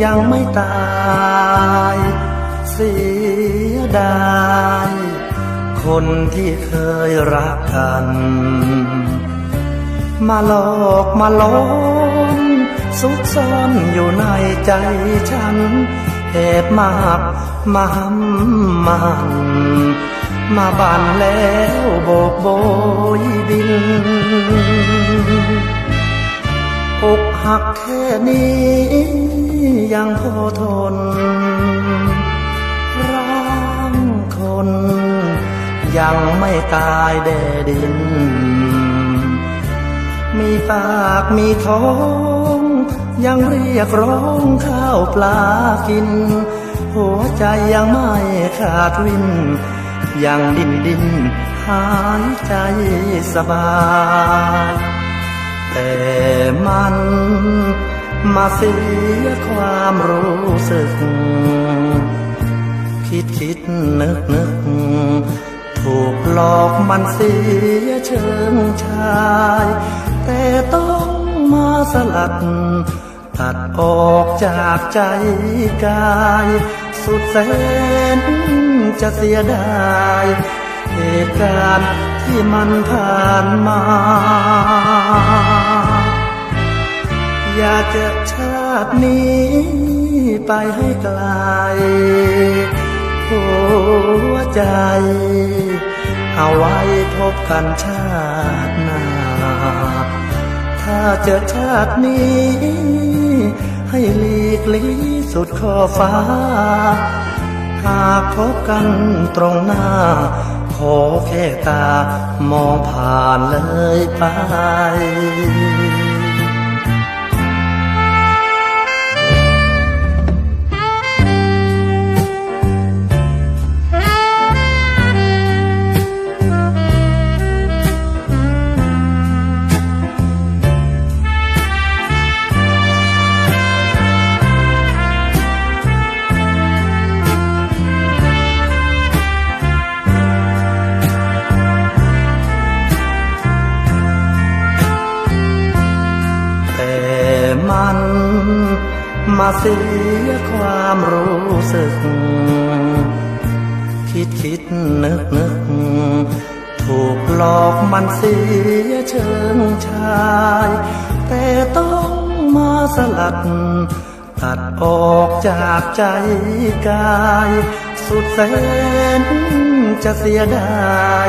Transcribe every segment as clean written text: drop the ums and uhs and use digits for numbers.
ยังไม่ตายเสียดายคนที่เคยรักกันมาหลอกมาล้อมซุกซ่อนอยู่ในใจฉันแอบมาหักมาห้ำมันมาบั่นแล้วโบกโบยบินอกหักแค่นี้ยังพอทนร่างคนยังไม่ตายแดดินมีปากมีท้องยังเรียกร้องข้าวปลากินหัวใจยังไม่ขาดวินยังดิ้นหายใจสบายแต่มันมาเสียความรู้สึกคิดนึกถูกหลอกมันเสียเชิงชายแต่ต้องมาสลัดตัดออกจากใจกายสุดแสนจะเสียดายเหตุการณ์ที่มันผ่านมาอยากจะชาตินี้ไปให้ไกลหัวใจเอาไว้พบกันชาติหน้าถ้าเจอชาตินี้ให้หลีกลี่สุดขอบฟ้าหากพบกันตรงหน้าขอแค่ตามองผ่านเลยไปมันมาเสียความรู้สึกคิดนึกถูกหลอกมันเสียเชิงชายแต่ต้องมาสลัดตัดออกจากใจกายสุดแสนจะเสียดาย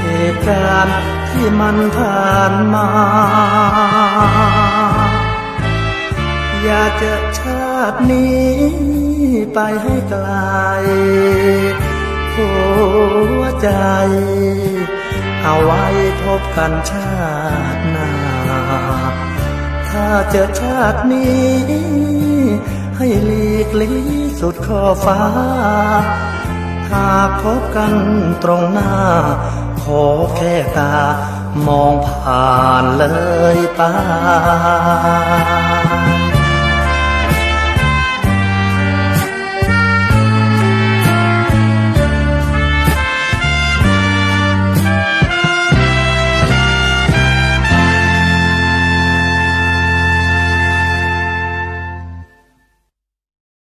เหตุการณ์ที่มันผ่านมาอยากจะชาตินี้ไปให้ไกลหัวใจเอาไว้พบกันชาติหน้าถ้าเจอชาตินี้ให้หลีกลี่สุดขอบฟ้าหากพบกันตรงหน้าขอแค่ตามองผ่านเลยไป